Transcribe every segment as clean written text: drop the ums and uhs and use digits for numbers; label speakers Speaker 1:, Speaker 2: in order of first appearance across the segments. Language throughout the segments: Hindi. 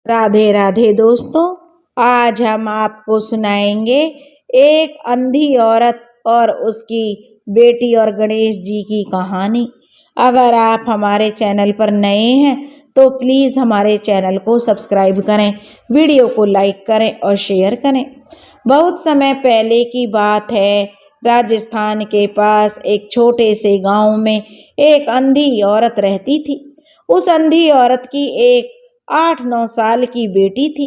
Speaker 1: राधे राधे दोस्तों, आज हम आपको सुनाएंगे एक अंधी औरत और उसकी बेटी और गणेश जी की कहानी। अगर आप हमारे चैनल पर नए हैं तो प्लीज़ हमारे चैनल को सब्सक्राइब करें, वीडियो को लाइक करें और शेयर करें। बहुत समय पहले की बात है, राजस्थान के पास एक छोटे से गांव में एक अंधी औरत रहती थी। उस अंधी औरत की एक 8-9 साल की बेटी थी,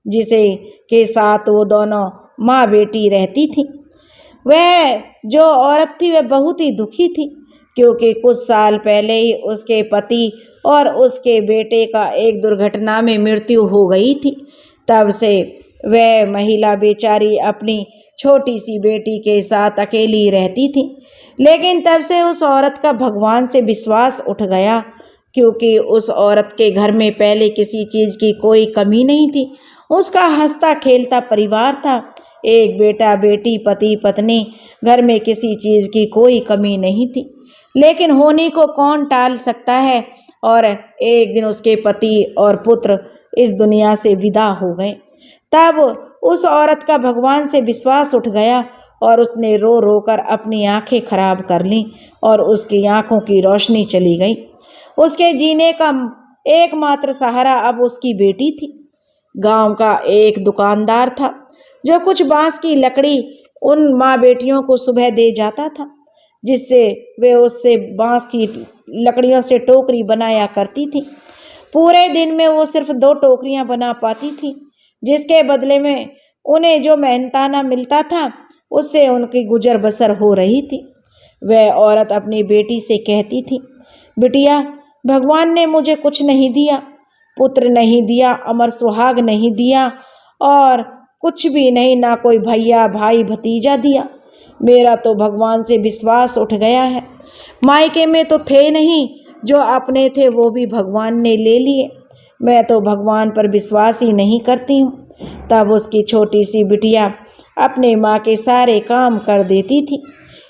Speaker 1: जिसे के साथ वो दोनों माँ बेटी रहती थी। वह जो औरत थी वह बहुत ही दुखी थी, क्योंकि कुछ साल पहले ही उसके पति और उसके बेटे का एक दुर्घटना में मृत्यु हो गई थी। तब से वह महिला बेचारी अपनी छोटी सी बेटी के साथ अकेली रहती थी। लेकिन तब से उस औरत का भगवान से विश्वास उठ गया, क्योंकि उस औरत के घर में पहले किसी चीज़ की कोई कमी नहीं थी। उसका हंसता खेलता परिवार था, एक बेटा बेटी पति पत्नी, घर में किसी चीज़ की कोई कमी नहीं थी। लेकिन होने को कौन टाल सकता है, और एक दिन उसके पति और पुत्र इस दुनिया से विदा हो गए। तब उस औरत का भगवान से विश्वास उठ गया और उसने रो रो कर अपनी आंखें खराब कर लीं और उसकी आंखों की रोशनी चली गई। उसके जीने का एकमात्र सहारा अब उसकी बेटी थी। गांव का एक दुकानदार था, जो कुछ बांस की लकड़ी उन माँ बेटियों को सुबह दे जाता था, जिससे वे उससे बांस की लकड़ियों से टोकरी बनाया करती थी। पूरे दिन में वो सिर्फ 2 टोकरियां बना पाती थी, जिसके बदले में उन्हें जो मेहनताना मिलता था उससे उनकी गुजर बसर हो रही थी। वह औरत अपनी बेटी से कहती थी, बिटिया, भगवान ने मुझे कुछ नहीं दिया, पुत्र नहीं दिया, अमर सुहाग नहीं दिया और कुछ भी नहीं, ना कोई भैया भाई भतीजा दिया। मेरा तो भगवान से विश्वास उठ गया है। मायके में तो थे नहीं, जो अपने थे वो भी भगवान ने ले लिए। मैं तो भगवान पर विश्वास ही नहीं करती हूँ। तब उसकी छोटी सी बिटिया अपने माँ के सारे काम कर देती थी।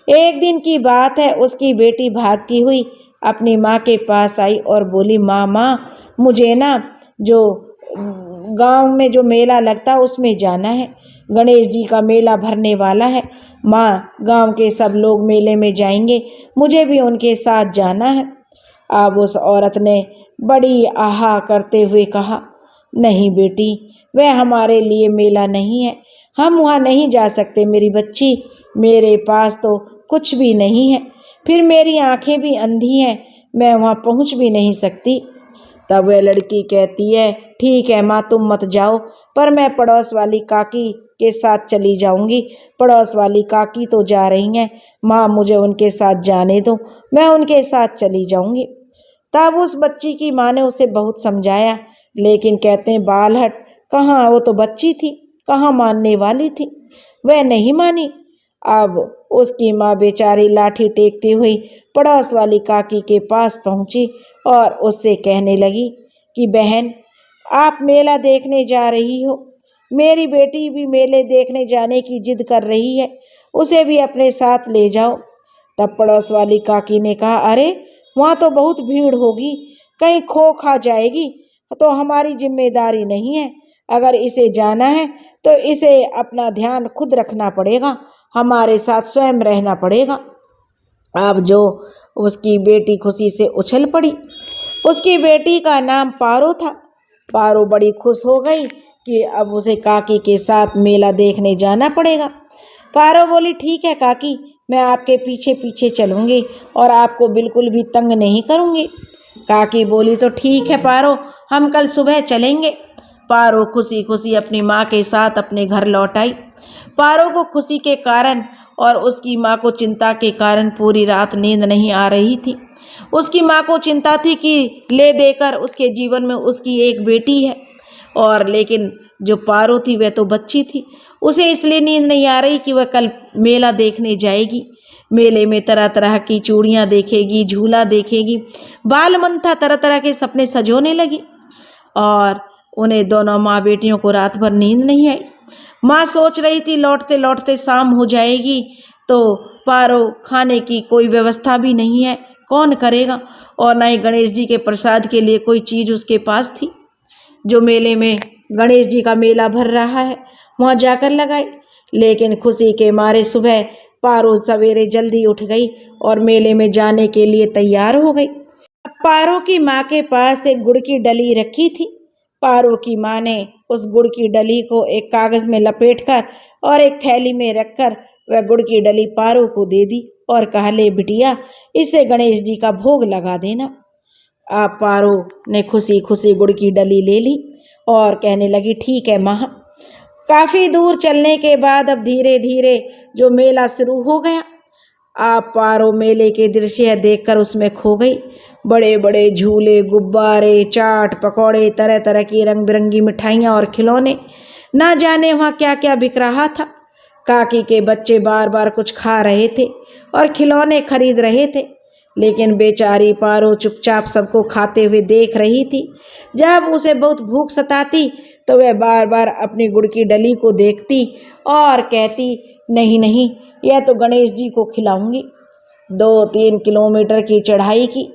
Speaker 1: एक दिन की बात है, उसकी बेटी भागती हुई अपनी माँ के पास आई और बोली, माँ, मुझे ना जो गांव में जो मेला लगता है उसमें जाना है। गणेश जी का मेला भरने वाला है। माँ, गांव के सब लोग मेले में जाएंगे, मुझे भी उनके साथ जाना है। अब उस औरत ने बड़ी आहा करते हुए कहा, नहीं बेटी, वह हमारे लिए मेला नहीं है, हम वहाँ नहीं जा सकते मेरी बच्ची। मेरे पास तो कुछ भी नहीं है, फिर मेरी आंखें भी अंधी हैं, मैं वहाँ पहुँच भी नहीं सकती। तब वह लड़की कहती है, ठीक है माँ, तुम मत जाओ, पर मैं पड़ोस वाली काकी के साथ चली जाऊंगी। पड़ोस वाली काकी तो जा रही हैं, माँ मुझे उनके साथ जाने दो, मैं उनके साथ चली जाऊंगी। तब उस बच्ची की माँ ने उसे बहुत समझाया, लेकिन कहते हैं बाल हट, कहाँ, वो तो बच्ची थी, कहाँ मानने वाली थी। वह नहीं मानी। अब उसकी माँ बेचारी लाठी टेकती हुई पड़ोस वाली काकी के पास पहुंची और उससे कहने लगी कि बहन, आप मेला देखने जा रही हो, मेरी बेटी भी मेले देखने जाने की जिद कर रही है, उसे भी अपने साथ ले जाओ। तब पड़ोस वाली काकी ने कहा, अरे वहाँ तो बहुत भीड़ होगी, कहीं खो खा जाएगी तो हमारी जिम्मेदारी नहीं है। अगर इसे जाना है तो इसे अपना ध्यान खुद रखना पड़ेगा, हमारे साथ स्वयं रहना पड़ेगा। अब जो उसकी बेटी खुशी से उछल पड़ी। उसकी बेटी का नाम पारो था। पारो बड़ी खुश हो गई कि अब उसे काकी के साथ मेला देखने जाना पड़ेगा। पारो बोली, ठीक है काकी, मैं आपके पीछे पीछे चलूंगी और आपको बिल्कुल भी तंग नहीं करूंगी। काकी बोली, तो ठीक है पारो, हम कल सुबह चलेंगे। पारो खुशी खुशी अपनी माँ के साथ अपने घर लौट आई। पारो को खुशी के कारण और उसकी माँ को चिंता के कारण पूरी रात नींद नहीं आ रही थी। उसकी माँ को चिंता थी कि ले देकर उसके जीवन में उसकी एक बेटी है, और लेकिन जो पारो थी वह तो बच्ची थी। उसे इसलिए नींद नहीं आ रही कि वह कल मेला देखने जाएगी। मेले में तरह तरह की चूड़ियाँ देखेगी, झूला देखेगी, बाल मंथा तरह तरह के सपने सजोने लगी, और उन्हें दोनों माँ बेटियों को रात भर नींद नहीं आई। माँ सोच रही थी लौटते लौटते शाम हो जाएगी, तो पारो खाने की कोई व्यवस्था भी नहीं है, कौन करेगा, और ना ही गणेश जी के प्रसाद के लिए कोई चीज़ उसके पास थी। जो मेले में गणेश जी का मेला भर रहा है वहाँ जाकर लगाई। लेकिन खुशी के मारे सुबह पारो सवेरे जल्दी उठ गई और मेले में जाने के लिए तैयार हो गई। पारो की माँ के पास एक गुड़ की डली रखी थी। पारो की माँ ने उस गुड़ की डली को एक कागज में लपेटकर और एक थैली में रखकर वह गुड़ की डली पारो को दे दी और कहा, ले बिटिया, इसे गणेश जी का भोग लगा देना। आप पारो ने खुशी खुशी गुड़ की डली ले ली और कहने लगी, ठीक है माँ। काफी दूर चलने के बाद अब धीरे धीरे जो मेला शुरू हो गया। आप पारो मेले के दृश्य देखकर उसमें खो गई। बड़े बड़े झूले, गुब्बारे, चाट, पकौड़े, तरह तरह की रंग बिरंगी मिठाइयाँ और खिलौने, ना जाने वहाँ क्या क्या बिक रहा था। काकी के बच्चे बार बार कुछ खा रहे थे और खिलौने खरीद रहे थे, लेकिन बेचारी पारो चुपचाप सबको खाते हुए देख रही थी। जब उसे बहुत भूख सताती तो वह बार बार अपनी गुड़ की डली को देखती और कहती, नहीं नहीं, यह तो गणेश जी को खिलाऊंगी। 2-3 किलोमीटर की चढ़ाई की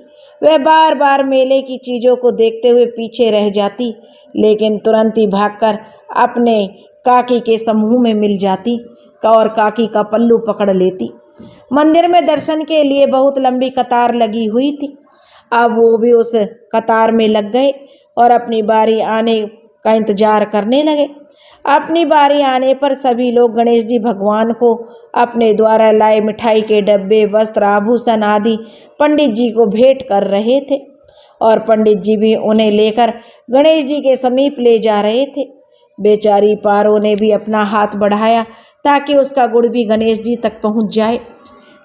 Speaker 1: वह बार बार मेले की चीज़ों को देखते हुए पीछे रह जाती, लेकिन तुरंत ही भागकर अपने काकी के समूह में मिल जाती और काकी का पल्लू पकड़ लेती। मंदिर में दर्शन के लिए बहुत लंबी कतार लगी हुई थी। अब वो भी उस कतार में लग गए और अपनी बारी आने का इंतजार करने लगे। अपनी बारी आने पर सभी लोग गणेश जी भगवान को अपने द्वारा लाए मिठाई के डब्बे, वस्त्र, आभूषण आदि पंडित जी को भेंट कर रहे थे और पंडित जी भी उन्हें लेकर गणेश जी के समीप ले जा रहे थे। बेचारी पारो ने भी अपना हाथ बढ़ाया ताकि उसका गुड़ भी गणेश जी तक पहुंच जाए,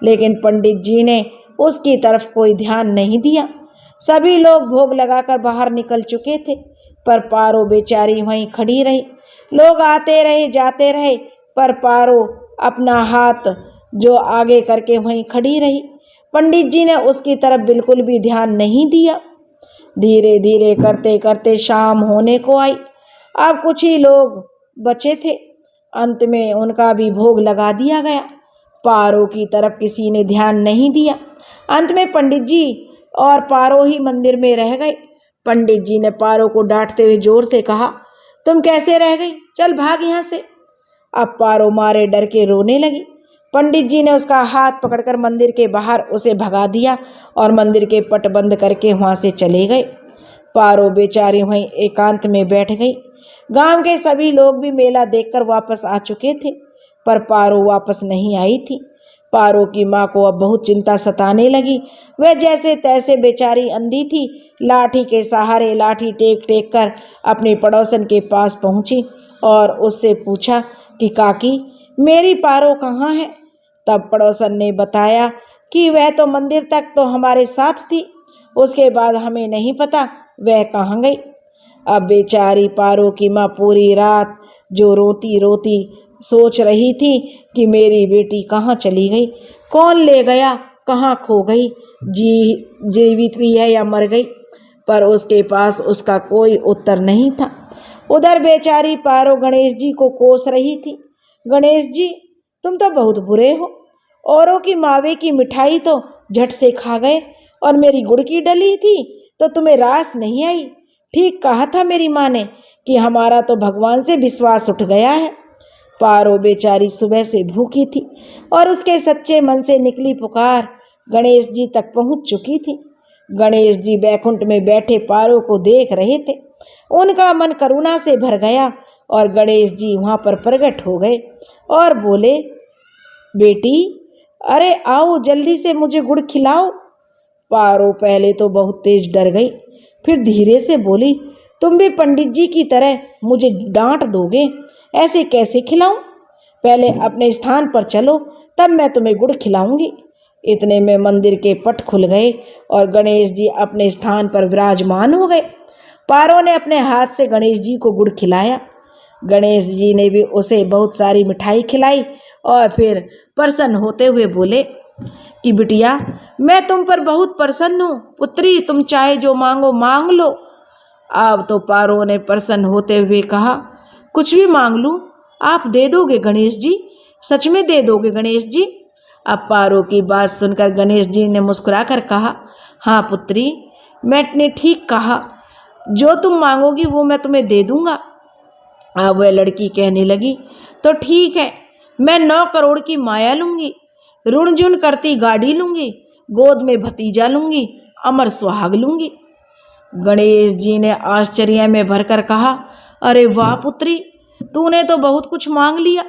Speaker 1: लेकिन पंडित जी ने उसकी तरफ कोई ध्यान नहीं दिया। सभी लोग भोग लगाकर बाहर निकल चुके थे, पर पारो बेचारी वहीं खड़ी रही। लोग आते रहे जाते रहे, पर पारो अपना हाथ जो आगे करके वहीं खड़ी रही। पंडित जी ने उसकी तरफ बिल्कुल भी ध्यान नहीं दिया। धीरे धीरे करते करते शाम होने को आई। अब कुछ ही लोग बचे थे। अंत में उनका भी भोग लगा दिया गया। पारो की तरफ किसी ने ध्यान नहीं दिया। अंत में पंडित जी और पारो ही मंदिर में रह गए। पंडित जी ने पारो को डांटते हुए जोर से कहा, तुम कैसे रह गई? चल भाग यहाँ से। अब पारो मारे डर के रोने लगी। पंडित जी ने उसका हाथ पकड़कर मंदिर के बाहर उसे भगा दिया और मंदिर के पट बंद करके वहाँ से चले गए। पारो बेचारी वहीं एकांत में बैठ गई। गांव के सभी लोग भी मेला देखकर वापस आ चुके थे, पर पारो वापस नहीं आई थी। पारो की माँ को अब बहुत चिंता सताने लगी। वह जैसे तैसे बेचारी अंधी थी, लाठी के सहारे लाठी टेक टेक कर अपनी पड़ोसन के पास पहुंची और उससे पूछा कि काकी, मेरी पारो कहाँ है? तब पड़ोसन ने बताया कि वह तो मंदिर तक तो हमारे साथ थी, उसके बाद हमें नहीं पता वह कहाँ गई। अब बेचारी पारो की माँ पूरी रात जो रोती रोती सोच रही थी कि मेरी बेटी कहाँ चली गई, कौन ले गया, कहाँ खो गई, जीवित भी है या मर गई, पर उसके पास उसका कोई उत्तर नहीं था। उधर बेचारी पारो गणेश जी को कोस रही थी। गणेश जी, तुम तो बहुत बुरे हो। औरों की मावे की मिठाई तो झट से खा गए और मेरी गुड़ की डली थी तो तुम्हें रास नहीं आई। ठीक कहा था मेरी माँ ने कि हमारा तो भगवान से विश्वास उठ गया है। पारो बेचारी सुबह से भूखी थी और उसके सच्चे मन से निकली पुकार गणेश जी तक पहुंच चुकी थी। गणेश जी बैकुंठ में बैठे पारो को देख रहे थे। उनका मन करुणा से भर गया और गणेश जी वहां पर प्रकट हो गए और बोले, बेटी, अरे आओ, जल्दी से मुझे गुड़ खिलाओ। पारो पहले तो बहुत तेज डर गई, फिर धीरे से बोली, तुम भी पंडित जी की तरह मुझे डांट दोगे? ऐसे कैसे खिलाऊं? पहले अपने स्थान पर चलो, तब मैं तुम्हें गुड़ खिलाऊंगी। इतने में मंदिर के पट खुल गए और गणेश जी अपने स्थान पर विराजमान हो गए। पारो ने अपने हाथ से गणेश जी को गुड़ खिलाया। गणेश जी ने भी उसे बहुत सारी मिठाई खिलाई और फिर प्रसन्न होते हुए बोले कि बिटिया, मैं तुम पर बहुत प्रसन्न हूँ। पुत्री, तुम चाहे जो मांगो मांग लो। अब तो पारो ने प्रसन्न होते हुए कहा, कुछ भी मांग लूँ, आप दे दोगे गणेश जी? सच में दे दोगे गणेश जी? अब पारो की बात सुनकर गणेश जी ने मुस्कुराकर कहा, हाँ पुत्री, मैंने ठीक कहा। जो तुम मांगोगी वो मैं तुम्हें दे दूंगा। अब वह लड़की कहने लगी, तो ठीक है, मैं 9 करोड़ की माया लूंगी, रुण झुन करती गाड़ी लूंगी, गोद में भतीजा लूंगी, अमर सुहाग लूंगी। गणेश जी ने आश्चर्य में भरकर कहा, अरे वाह पुत्री, तूने तो बहुत कुछ मांग लिया।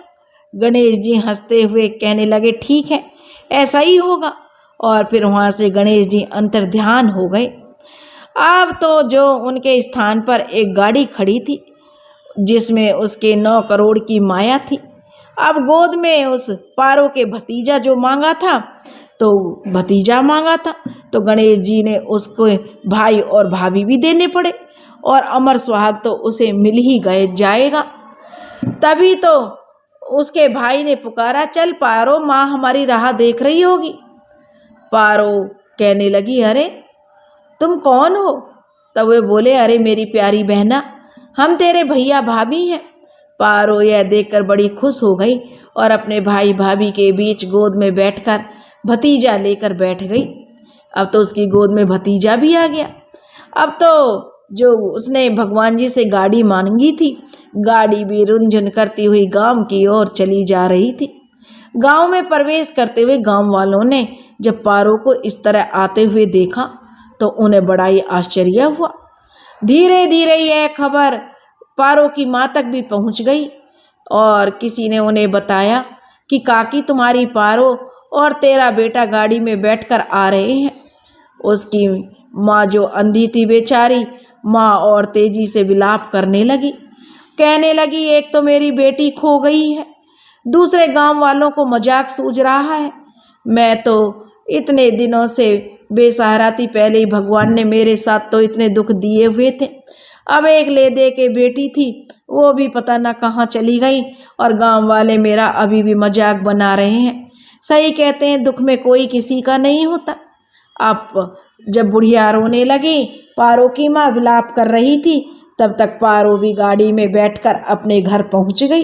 Speaker 1: गणेश जी हंसते हुए कहने लगे, ठीक है, ऐसा ही होगा। और फिर वहां से गणेश जी अंतर्ध्यान हो गए। अब तो जो उनके स्थान पर एक गाड़ी खड़ी थी जिसमें उसके 9 करोड़ की माया थी। अब गोद में उस पारो के भतीजा जो मांगा था, तो भतीजा मांगा था, तो गणेश जी ने उसको भाई और भाभी भी देने पड़े, और अमर सुहाग तो उसे मिल ही गए जाएगा। तभी तो उसके भाई ने पुकारा, चल पारो, माँ हमारी राह देख रही होगी। पारो कहने लगी, अरे तुम कौन हो? तब वे बोले, अरे मेरी प्यारी बहना, हम तेरे भैया भाभी हैं। पारो यह देखकर बड़ी खुश हो गई और अपने भाई भाभी के बीच गोद में बैठकर भतीजा लेकर बैठ गई। अब तो उसकी गोद में भतीजा भी आ गया। अब तो जो उसने भगवान जी से गाड़ी मांगी थी, गाड़ी भी रुनझुन करती हुई गांव की ओर चली जा रही थी। गांव में प्रवेश करते हुए गांव वालों ने जब पारो को इस तरह आते हुए देखा तो उन्हें बड़ा ही आश्चर्य हुआ। धीरे धीरे यह खबर पारो की माँ तक भी पहुंच गई और किसी ने उन्हें बताया कि काकी, तुम्हारी पारो और तेरा बेटा गाड़ी में बैठकर आ रहे हैं। उसकी माँ जो अंधी थी बेचारी, माँ और तेजी से विलाप करने लगी, कहने लगी, एक तो मेरी बेटी खो गई है, दूसरे गांव वालों को मजाक सूझ रहा है। मैं तो इतने दिनों से बेसहारा थी, पहले ही भगवान ने मेरे साथ तो इतने दुख दिए हुए थे। अब एक ले दे के बेटी थी, वो भी पता ना कहाँ चली गई, और गांव वाले मेरा अभी भी मजाक बना रहे हैं। सही कहते हैं, दुख में कोई किसी का नहीं होता। अब जब बुढ़िया रोने लगी, पारो की माँ विलाप कर रही थी, तब तक पारो भी गाड़ी में बैठकर अपने घर पहुंच गई।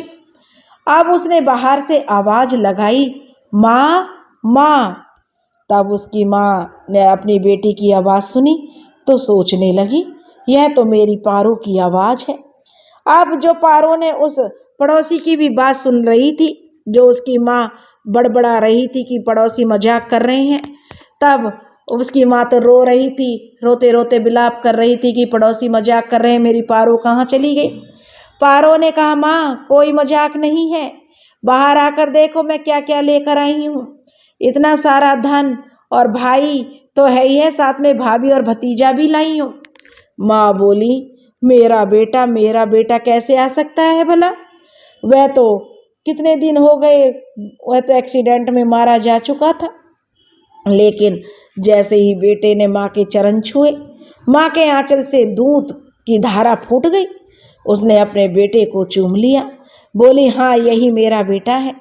Speaker 1: अब उसने बाहर से आवाज लगाई, माँ माँ। तब उसकी माँ ने अपनी बेटी की आवाज़ सुनी तो सोचने लगी, यह तो मेरी पारो की आवाज़ है। अब जो पारो ने उस पड़ोसी की भी बात सुन रही थी, जो उसकी माँ बड़बड़ा रही थी कि पड़ोसी मजाक कर रहे हैं, तब उसकी माँ तो रो रही थी, रोते रोते विलाप कर रही थी कि पड़ोसी मजाक कर रहे हैं, मेरी पारो कहाँ चली गई। पारो ने कहा, माँ कोई मजाक नहीं है, बाहर आकर देखो मैं क्या क्या लेकर आई हूँ। इतना सारा धन और भाई तो है ही है, साथ में भाभी और भतीजा भी लाई हूँ। माँ बोली, मेरा बेटा कैसे आ सकता है भला? वह तो कितने दिन हो गए, वह तो एक्सीडेंट में मारा जा चुका था। लेकिन जैसे ही बेटे ने माँ के चरण छुए, माँ के आंचल से दूध की धारा फूट गई। उसने अपने बेटे को चूम लिया, बोली, हाँ यही मेरा बेटा है।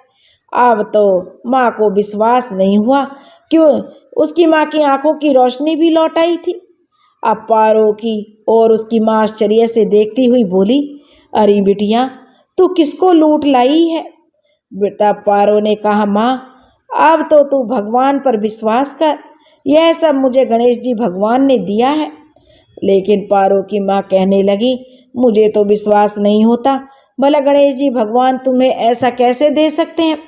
Speaker 1: अब तो माँ को विश्वास नहीं हुआ, क्यों उसकी माँ की आंखों की रोशनी भी लौट आई थी। अब पारो की और उसकी माँ आश्चर्य से देखती हुई बोली, अरे बिटिया, तू किसको लूट लाई है? बेटा पारो ने कहा, माँ अब तो तू भगवान पर विश्वास कर, यह सब मुझे गणेश जी भगवान ने दिया है। लेकिन पारो की माँ कहने लगी, मुझे तो विश्वास नहीं होता, भला गणेश जी भगवान तुम्हें ऐसा कैसे दे सकते हैं?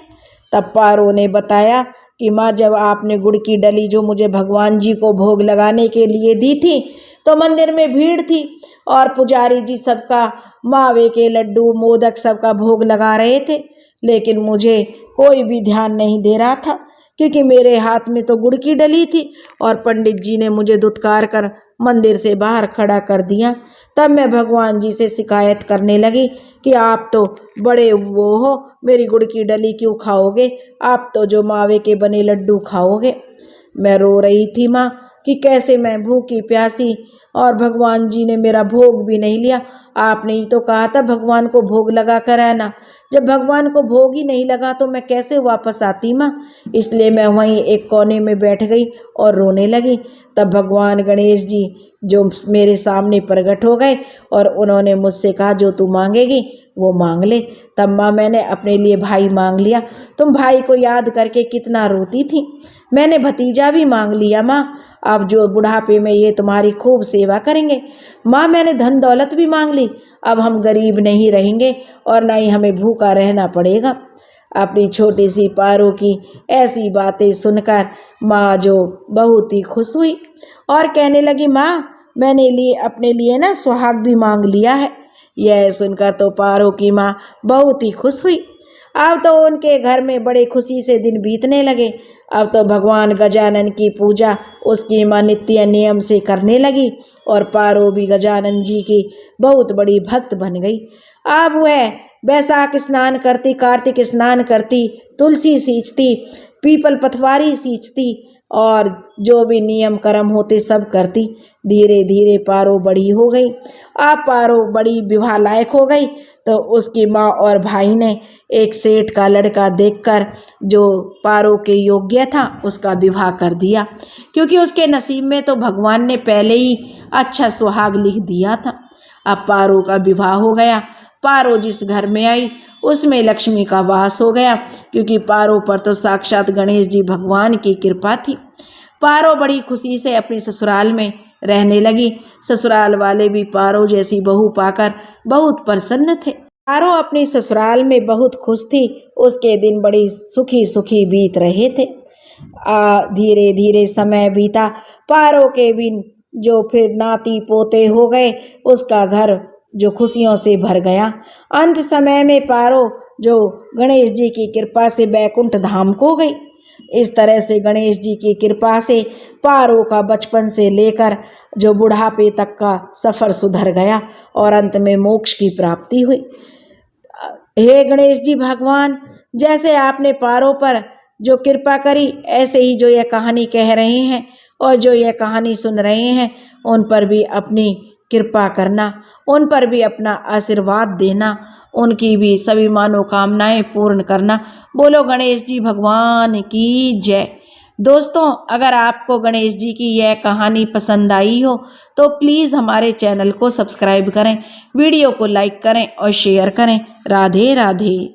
Speaker 1: तब पारो ने बताया कि माँ, जब आपने गुड़ की डली जो मुझे भगवान जी को भोग लगाने के लिए दी थी, तो मंदिर में भीड़ थी और पुजारी जी सबका मावे के लड्डू मोदक सबका भोग लगा रहे थे, लेकिन मुझे कोई भी ध्यान नहीं दे रहा था, क्योंकि मेरे हाथ में तो गुड़ की डली थी और पंडित जी ने मुझे धुतकार कर मंदिर से बाहर खड़ा कर दिया। तब मैं भगवान जी से शिकायत करने लगी कि आप तो बड़े वो हो, मेरी गुड़ की डली क्यों खाओगे, आप तो जो मावे के बने लड्डू खाओगे। मैं रो रही थी माँ कि कैसे मैं भूखी प्यासी, और भगवान जी ने मेरा भोग भी नहीं लिया। आपने ही तो कहा था भगवान को भोग लगा कर आना, जब भगवान को भोग ही नहीं लगा तो मैं कैसे वापस आती माँ? इसलिए मैं वहीं एक कोने में बैठ गई और रोने लगी। तब भगवान गणेश जी जो मेरे सामने प्रकट हो गए और उन्होंने मुझसे कहा जो तू मांगेगी वो मांग ले। तब माँ मैंने अपने लिए भाई मांग लिया। तुम भाई को याद करके कितना रोती थी। मैंने भतीजा भी मांग लिया माँ, अब जो बुढ़ापे में ये तुम्हारी खूब सेवा करेंगे। माँ मैंने धन दौलत भी मांग ली, अब हम गरीब नहीं रहेंगे और ना ही हमें भूखा रहना पड़ेगा। अपनी छोटी सी पारो की ऐसी बातें सुनकर माँ जो बहुत ही खुश हुई और कहने लगी माँ मैंने अपने लिए ना सुहाग भी मांग लिया है। यह सुनकर तो पारो की माँ बहुत ही खुश हुई। अब तो उनके घर में बड़े खुशी से दिन बीतने लगे। अब तो भगवान गजानन की पूजा उसकी माँ नित्य नियम से करने लगी और पारो भी गजानन जी की बहुत बड़ी भक्त बन गई। अब वह बैसाख स्नान करती, कार्तिक स्नान करती, तुलसी सींचती, पीपल पथवारी सींचती और जो भी नियम कर्म होते सब करती। धीरे धीरे पारो बड़ी हो गई। अब पारो बड़ी विवाह लायक हो गई तो उसकी माँ और भाई ने एक सेठ का लड़का देखकर जो पारो के योग्य था उसका विवाह कर दिया, क्योंकि उसके नसीब में तो भगवान ने पहले ही अच्छा सुहाग लिख दिया था। अब पारो का विवाह हो गया। पारो जिस घर में आई उसमें लक्ष्मी का वास हो गया, क्योंकि पारो पर तो साक्षात गणेश जी भगवान की कृपा थी। पारो बड़ी खुशी से अपनी ससुराल में रहने लगी। ससुराल वाले भी पारो जैसी बहू पाकर बहुत प्रसन्न थे। पारो अपनी ससुराल में बहुत खुश थी। उसके दिन बड़ी सुखी सुखी बीत रहे थे। धीरे धीरे समय बीता। पारो के भी जो फिर नाती पोते हो गए, उसका घर जो खुशियों से भर गया। अंत समय में पारो जो गणेश जी की कृपा से बैकुंठ धाम को गई। इस तरह से गणेश जी की कृपा से पारो का बचपन से लेकर जो बुढ़ापे तक का सफ़र सुधर गया और अंत में मोक्ष की प्राप्ति हुई। हे गणेश जी भगवान, जैसे आपने पारो पर जो कृपा करी, ऐसे ही जो यह कहानी कह रहे हैं और जो यह कहानी सुन रहे हैं उन पर भी अपनी कृपा करना, उन पर भी अपना आशीर्वाद देना, उनकी भी सभी मनोकामनाएं पूर्ण करना। बोलो गणेश जी भगवान की जय। दोस्तों, अगर आपको गणेश जी की यह कहानी पसंद आई हो तो प्लीज़ हमारे चैनल को सब्सक्राइब करें, वीडियो को लाइक करें और शेयर करें। राधे राधे।